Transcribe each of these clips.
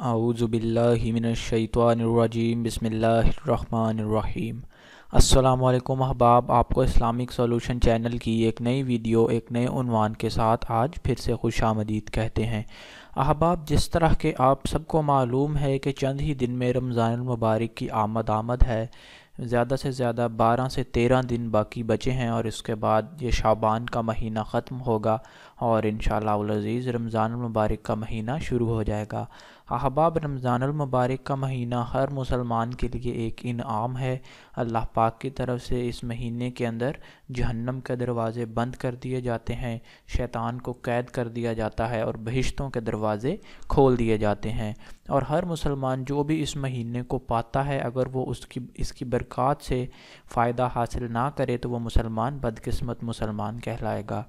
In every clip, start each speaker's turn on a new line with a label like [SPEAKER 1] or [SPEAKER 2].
[SPEAKER 1] अऊज़ु बिल्लाहि मिनश्शैतानिर्रजीम बिस्मिल्लाहिर्रहमानिर्रहीम। अस्सलामु अलैकुम अहबाब, आपको इस्लामिक सॉल्यूशन चैनल की एक नई वीडियो एक नए उन्वान के साथ आज फिर से खुशामदीद कहते हैं। अहबाब, जिस तरह के आप सबको मालूम है कि चंद ही दिन में रमज़ानुल मुबारक की आमद है। ज़्यादा से ज़्यादा 12 से 13 दिन बाकी बचे हैं और इसके बाद ये शाबान का महीना ख़त्म होगा और इंशाअल्लाह उल अज़ीज़ रमज़ानुल मुबारक का महीना शुरू हो जाएगा। अहबाब, रमज़ानुल मुबारक का महीना हर मुसलमान के लिए एक इनाम है। अल्लाह पाक की तरफ से इस महीने के अंदर जहन्नम के दरवाज़े बंद कर दिए जाते हैं, शैतान को कैद कर दिया जाता है और बहिश्तों के दरवाज़े खोल दिए जाते हैं। और हर मुसलमान जो भी इस महीने को पाता है, अगर वो इसकी बरक़ात से फ़ायदा हासिल ना करे तो वो मुसलमान बदकिस्मत मुसलमान कहलाएगा।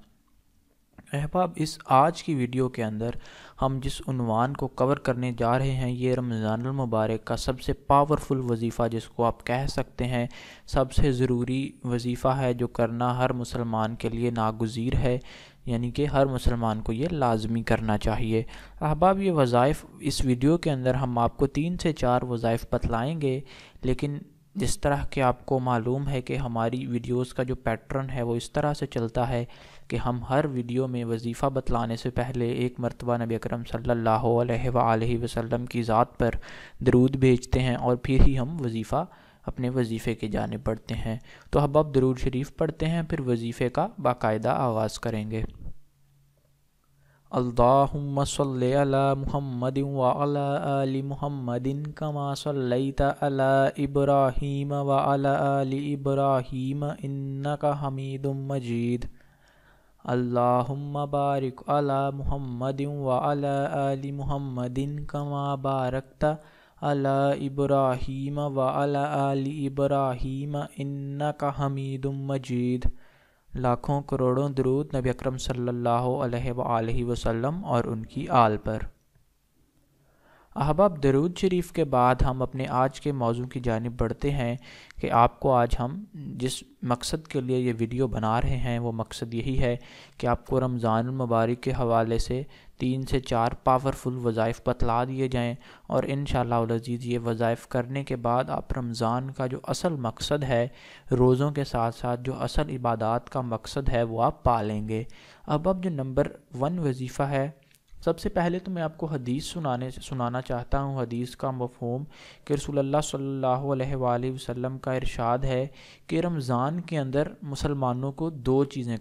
[SPEAKER 1] अहबाब, इस आज की वीडियो के अंदर हम जिस उन्वान को कवर करने जा रहे हैं ये रमज़ानुल मुबारक का सबसे पावरफुल वजीफ़ा, जिसको आप कह सकते हैं सबसे ज़रूरी वजीफ़ा है, जो करना हर मुसलमान के लिए नागुज़ीर है, यानी कि हर मुसलमान को ये लाजमी करना चाहिए। अहबाब, ये वज़ाइफ इस वीडियो के अंदर हम आपको 3 से 4 वज़ाइफ बतलाएँगे, लेकिन जिस तरह के आपको मालूम है कि हमारी वीडियोस का जो पैटर्न है वो इस तरह से चलता है कि हम हर वीडियो में वजीफ़ा बतलाने से पहले एक मरतबा नबी अकरम सल्लल्लाहु अलैहि वसल्लम की ज़ात पर दरूद भेजते हैं और फिर ही हम वजीफ़ा अपने वजीफ़े की जानिब बढ़ते हैं। तो अब आप दरूद शरीफ पढ़ते हैं, फिर वजीफ़े का बाकायदा आगाज़ करेंगे। अल्लाहुम्मा सल्लि अला मुहम्मदिन व अला आलि मुहम्मदिन कमा सल्लैता अला इब्राहीम व अला आलि इब्राहीम इन्नका हमीदुम मजीद। अल्लाहुम्मा बारिक अला मुहम्मदिन व अला आलि मुहम्मदिन कमा बारकता अला इब्राहीम व अला आलि इब्राहीम इन्नका हमीदुम मजीद। लाखों करोड़ों दरूद नबी अकरम सल्लल्लाहु अलैहि वसल्लम और उनकी आल पर। अहबाब, दरूद शरीफ के बाद हम अपने आज के मौजू की जानिब बढ़ते हैं कि आपको आज हम जिस मकसद के लिए ये वीडियो बना रहे हैं वो मकसद यही है कि आपको रमज़ानुल मुबारक के हवाले से 3 से 4 पावरफुल वज़ाइफ बतला दिए जाएँ और इंशाअल्लाह उल अज़ीज़ ये वज़ाइफ करने के बाद आप रमज़ान का जो असल मकसद है, रोज़ों के साथ साथ जो असल इबादत का मकसद है वो आप पा लेंगे। अब जो नंबर 1 वजीफ़ा है, सबसे पहले तो मैं आपको हदीस सुनाना चाहता हूँ। हदीस का मफ़हूम कि रसूलुल्लाह सल्लल्लाहु अलैहि वसल्लम का इरशाद है कि रमज़ान के अंदर मुसलमानों को 2 चीज़ें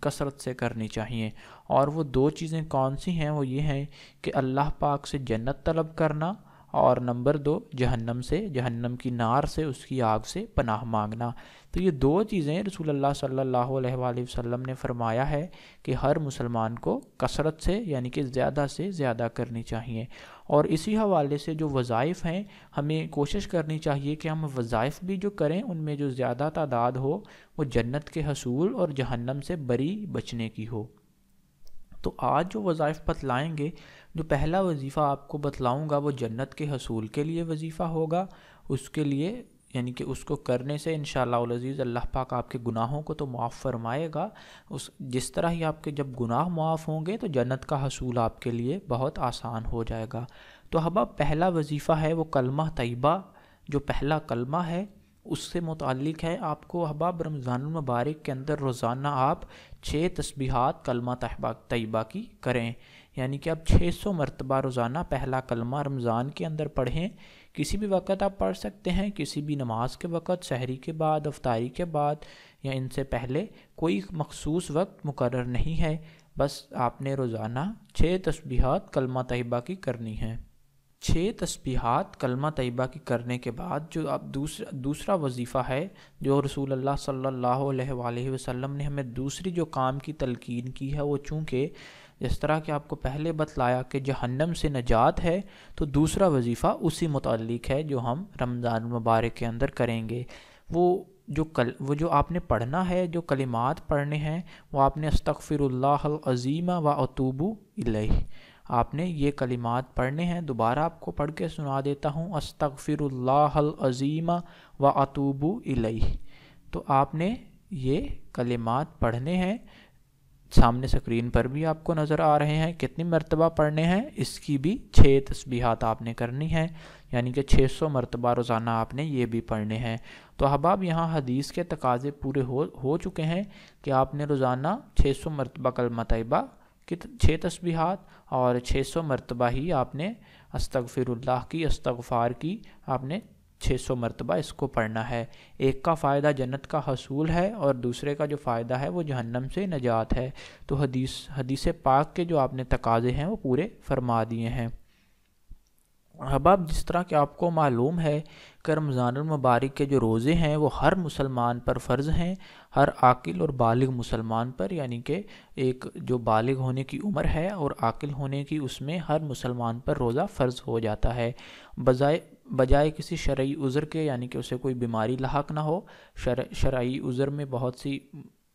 [SPEAKER 1] कसरत से करनी चाहिए, और वो 2 चीज़ें कौन सी हैं? वो ये हैं कि अल्लाह पाक से जन्नत तलब करना और नंबर 2 जहन्नम की नार से, उसकी आग से पनाह मांगना। तो ये 2 चीज़ें रसूलुल्लाह सल्लल्लाहु अलैहि वसल्लम ने फरमाया है कि हर मुसलमान को कसरत से यानी कि ज़्यादा से ज़्यादा करनी चाहिए। और इसी हवाले से जो वज़ाइफ हैं, हमें कोशिश करनी चाहिए कि हम वज़ाइफ भी जो करें उनमें जो ज़्यादा तादाद हो वो जन्नत के हसूल और जहन्नम से बरी बचने की हो। तो आज जो वज़ाइफ बतलाएँगे, जो पहला वजीफ़ा आपको बतलाऊँगा वो जन्नत के हसूल के लिए वजीफ़ा होगा। उसके लिए यानी कि उसको करने से इंशाअल्लाह उल अज़ीज़ अल्लाह पाक आपके गुनाहों को तो माफ़ फरमाएगा, उस जिस तरह ही आपके जब गुनाह माफ़ होंगे तो जन्नत का हसूल आपके लिए बहुत आसान हो जाएगा। तो अहबाब, पहला वजीफ़ा है वो कलमा तैयबा, जो पहला कलमा है उससे मुताल्लिक़ है। आपको अहबाब रमज़ानुल मुबारक के अंदर रोज़ाना आप 6 तस्बीहात कलमा तैयबा की करें, यानी कि आप 600 मरतबा रोज़ाना पहला कलमा रमज़ान के अंदर पढ़ें। किसी भी वक़्त आप पढ़ सकते हैं, किसी भी नमाज के वक़्त, सहरी के बाद, अफ्तारी के बाद या इनसे पहले, कोई मखसूस वक्त मुकर्रर नहीं है। बस आपने रोज़ाना 6 तस्बीहात कलमा तैयबा की करनी है। 6 तस्बीहात कलमा तैयबा की करने के बाद जो आप दूसरा वजीफ़ा है जो रसूलुल्लाह सल्लल्लाहु अलैहि वसल्लम ने हमें दूसरी जो काम की तलकीन की है, वो चूँकि जिस तरह कि आपको पहले बतलाया कि जहन्नम से नजात है, तो दूसरा वजीफ़ा उसी मुताल्लिक़ है जो हम रमज़ान मुबारक के अंदर करेंगे। वो जो आपने पढ़ना है, जो कलिमात पढ़ने हैं, वो आपने अस्तग़फ़िरुल्लाहल अज़ीम व अतूबु इलैह, आपने ये कलिमात पढ़ने हैं। दोबारा आपको पढ़ के सुना देता हूँ, अस्तग़फ़िरुल्लाहल अज़ीम व अतूबु इलैह। तो आपने ये कलिमात पढ़ने हैं सामने स्क्रीन पर भी आपको नज़र आ रहे हैं। कितनी मरतबा पढ़ने हैं, इसकी भी 6 तस्बीहात आपने करनी है, यानी कि 600 मरतबा रोज़ाना आपने ये भी पढ़ने हैं। तो अहबाब यहाँ हदीस के तकाजे पूरे हो चुके हैं कि आपने रोज़ाना 600 मरतबा कलमा तैयबा की 6 तस्बीहात और 600 मरतबा ही आपने अस्तगफिरुल्लाह की, इस्तगफार की आपने 600 मरतबा इसको पढ़ना है। एक का फ़ायदा जन्नत का हसूल है और दूसरे का जो फ़ायदा है वो जहन्नम से नजात है। तो हदीस पाक के जो आपने तकाजे हैं वो पूरे फरमा दिए हैं। अहबाब, जिस तरह कि आपको मालूम है कि रमज़ानुल मुबारक के जो रोज़े हैं वो हर मुसलमान पर फ़र्ज़ हैं, हर आकिल और बालिग मुसलमान पर, यानी कि एक जो बालिग होने की उम्र है और आकिल होने की, उसमें हर मुसलमान पर रोज़ा फ़र्ज़ हो जाता है बजाय किसी शरई उज़्र के, यानी कि उसे कोई बीमारी लाहक ना हो। शरई उज़्र में बहुत सी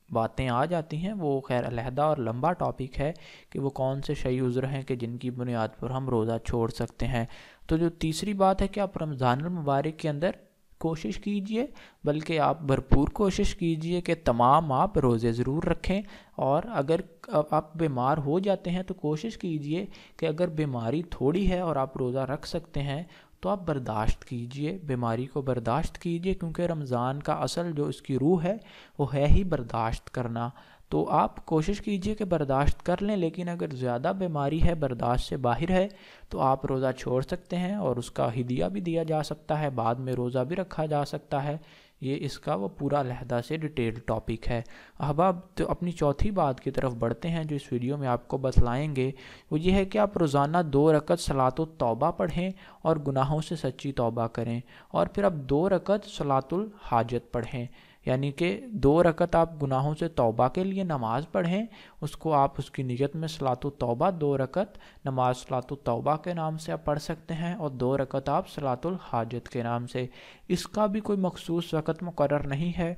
[SPEAKER 1] बातें आ जाती हैं, वो खैर अलहदा और लंबा टॉपिक है कि वो कौन से शरई उज़्र हैं कि जिनकी बुनियाद पर हम रोज़ा छोड़ सकते हैं। तो जो तीसरी बात है कि आप रमज़ानुल मुबारक के अंदर कोशिश कीजिए, बल्कि आप भरपूर कोशिश कीजिए कि तमाम आप रोज़े ज़रूर रखें। और अगर आप बीमार हो जाते हैं तो कोशिश कीजिए कि अगर बीमारी थोड़ी है और आप रोज़ा रख सकते हैं तो आप बर्दाश्त कीजिए, बीमारी को बर्दाश्त कीजिए, क्योंकि रमज़ान का असल जो इसकी रूह है वो है ही बर्दाश्त करना। तो आप कोशिश कीजिए कि बर्दाश्त कर लें, लेकिन अगर ज़्यादा बीमारी है, बर्दाश्त से बाहर है, तो आप रोज़ा छोड़ सकते हैं और उसका हिदिया भी दिया जा सकता है, बाद में रोज़ा भी रखा जा सकता है। ये इसका वो पूरा अलहदा से डिटेल टॉपिक है। अहबाब, तो अपनी चौथी बात की तरफ बढ़ते हैं जो इस वीडियो में आपको बतलाएंगे, वो ये है कि आप रोज़ाना 2 रकत सलातुत तौबा पढ़ें और गुनाहों से सच्ची तौबा करें, और फिर आप 2 रकत सलातुल हाजत पढ़ें, यानी कि 2 रकत आप गुनाहों से तौबा के लिए नमाज़ पढ़ें, उसको आप उसकी नियत में सलातुत तौबा 2 रकत नमाज सलातुत तौबा के नाम से आप पढ़ सकते हैं, और 2 रकत आप सलातुल हाजत के नाम से। इसका भी कोई मखसूस वक़्त मुकर्रर नहीं है,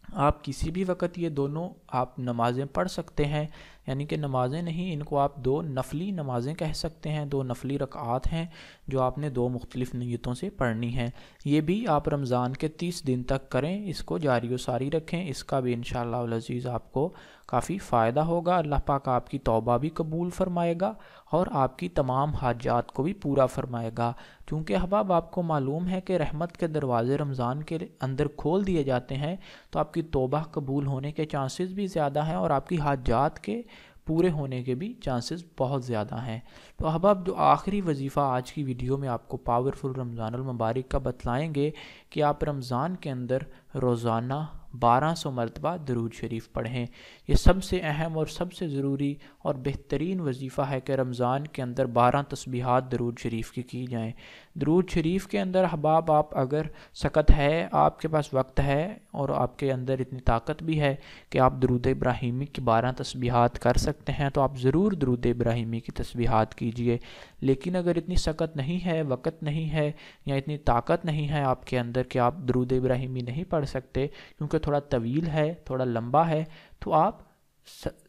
[SPEAKER 1] आप किसी भी वक़्त ये दोनों आप नमाज़ें पढ़ सकते हैं, यानी कि नमाज़ें नहीं, इनको आप 2 नफली नमाज़ें कह सकते हैं। 2 नफली रकात हैं जो आपने 2 मुख्तलिफ़ नीयतों से पढ़नी हैं। ये भी आप रमज़ान के 30 दिन तक करें, इसको जारी व सारी रखें, इसका भी इंशाअल्लाह अज़ीज़ आपको काफ़ी फ़ायदा होगा। अल्लाह पाक आपकी तौबा भी कबूल फ़रमाएगा और आपकी तमाम हाजात को भी पूरा फ़रमाएगा। क्योंकि अहबाब, आपको मालूम है कि रहमत के दरवाज़े रमज़ान के अंदर खोल दिए जाते हैं, तो आपकी तौबा कबूल होने के चांसेस भी ज़्यादा हैं और आपकी हाजात के पूरे होने के भी चांसेस बहुत ज़्यादा हैं। तो अहबाब, जो आखिरी वजीफ़ा आज की वीडियो में आपको पावरफुल रमज़ानुल मुबारक का बतलाएंगे कि आप रमज़ान के अंदर रोज़ाना 1200 मरतबा दरूद शरीफ पढ़ें। ये सबसे अहम और सबसे ज़रूरी और बेहतरीन वजीफ़ा है कि रमज़ान के अंदर 12 तस्बीहात दरूद शरीफ की जाएं। दरूद शरीफ के अंदर अहबाब, आप अगर सकत है, आपके पास वक्त है और आपके अंदर इतनी ताकत भी है कि आप दरूद इब्राहिमी की 12 तस्बीहात कर सकते हैं, तो आप ज़रूर दरूद इब्राहिमी की तस्बीहात कीजिए। लेकिन अगर इतनी सकत नहीं है, वक़्त नहीं है, या इतनी ताकत नहीं है आपके अंदर कि आप दरूद इब्राहिमी नहीं पढ़ सकते, क्योंकि थोड़ा तवील है, थोड़ा लंबा है, तो आप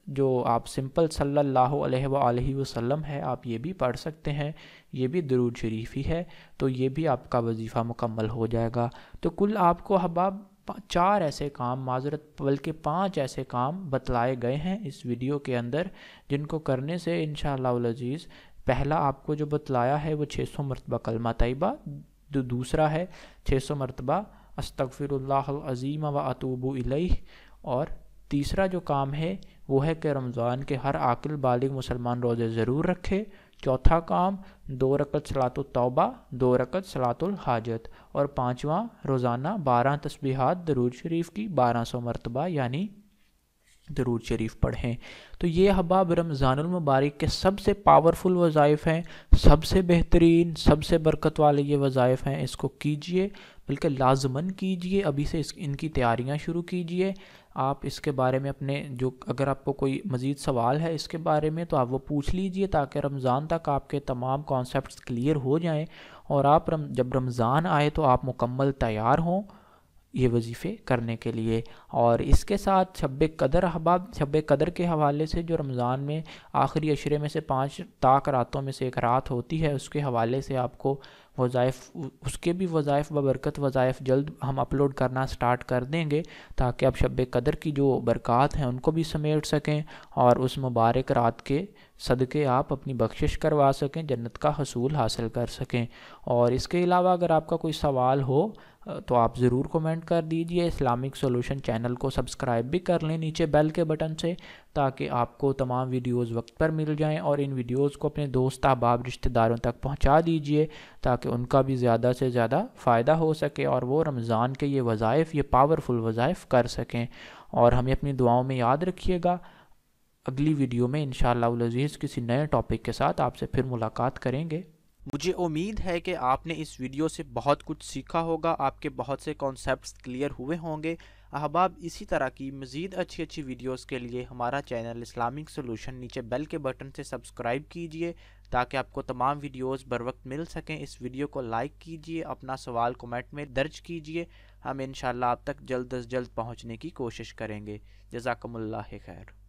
[SPEAKER 1] जो आप सिंपल सल्लल्लाहु अलैहि वसल्लम है, आप ये भी पढ़ सकते हैं, ये भी दरूद शरीफ ही है, तो ये भी आपका वजीफ़ा मुकम्मल हो जाएगा। तो कुल आपको अहबाब 4 ऐसे काम, माज़रत बल्कि 5 ऐसे काम बतलाए गए हैं इस वीडियो के अंदर, जिनको करने से इंशाअल्लाह अज़ीज़, पहला आपको जो बतलाया है वो 600 मरतबा कलमा तैयबा, जो दूसरा है 600 मरतबा अस्तगफिरुल्लाहल अज़ीम व अतूबु इलैह, और तीसरा जो काम है वो है कि रमज़ान के हर आकिल बालिग मुसलमान रोज़े ज़रूर रखे। चौथा काम 2 रकत सलातुत तौबा, 2 रकत सलातुल हाजत, और पाँचवा रोज़ाना 12 तस्बीहात दरूद शरीफ की 1200 मरतबा यानी दरूद शरीफ पढ़ें। तो ये अहबाब रमज़ानुल मुबारक के सबसे पावरफुल वज़ाइफ़ हैं, सबसे बेहतरीन, सबसे बरकत वाले ये वज़ाइफ़ हैं। इसको कीजिए, बल्कि लाजमन कीजिए, अभी से इनकी तैयारियां शुरू कीजिए। आप इसके बारे में अपने जो, अगर आपको कोई मज़ीद सवाल है इसके बारे में तो आप वो पूछ लीजिए, ताकि रमज़ान तक आपके तमाम कॉन्सेप्ट्स क्लियर हो जाएं और आप जब रमज़ान आए तो आप मुकम्मल तैयार हों یہ وظیفے کرنے کے لیے۔ اور اس کے ساتھ شب قدر احباب، شب قدر کے حوالے سے جو رمضان میں آخری عشرے میں سے 5 طاق راتوں میں سے ایک رات ہوتی ہے، اس کے حوالے سے آپ کو وظائف، اس کے بھی وظائف ببرکت وظائف جلد ہم اپلوڈ کرنا سٹارٹ کر دیں گے، تاکہ آپ شب قدر کی جو برکات ہیں ان کو بھی سمیٹ سکیں اور اس مبارک رات کے صدقے آپ اپنی بخشش کروا سکیں، جنت کا حصول حاصل کر سکیں۔ اور اس کے علاوہ اگر آپ کا کوئی سوال ہو تو آپ ضرور کومنٹ کر دیجئے۔ اسلامک سولوشن چینل کو سبسکرائب بھی کر لیں نیچے بیل کے بٹن سے، تاکہ آپ کو تمام ویڈیوز وقت پر مل جائیں، اور ان ویڈیوز کو اپنے دوست احباب رشتہ داروں تک پہنچا دیجئے، تاکہ ان کا بھی زیادہ سے زیادہ فائدہ ہو سکے اور وہ رمضان کے یہ وظائف، یہ پاورفل وظائف کر سکیں۔ اور ہمیں اپنی دعاؤں میں یاد رکھیے گا۔ اگلی ویڈیو میں انشاءاللہ العزیز کسی نئے ٹاپک کے ساتھ آپ سے پھر ملاقات کریں گے۔
[SPEAKER 2] مجھے امید ہے کہ آپ نے اس ویڈیو سے بہت کچھ سیکھا ہوگا، آپ کے بہت سے کانسیپٹس کلیئر ہوئے ہوں گے۔ احباب، اسی طرح کی مزید اچھی ویڈیوز کے لیے ہمارا چینل اسلامک سولوشن نیچے بیل کے بٹن سے سبسکرائب کیجئے، تاکہ آپ کو تمام ویڈیوز بر وقت مل سکیں۔ اس ویڈیو کو لائک کیجئے، اپنا سوال کومنٹ میں درج کیجئے، ہم انشاءاللہ آپ تک جلد از جلد پہنچنے کی کوشش کریں گے۔ جزاکم اللہ خیر۔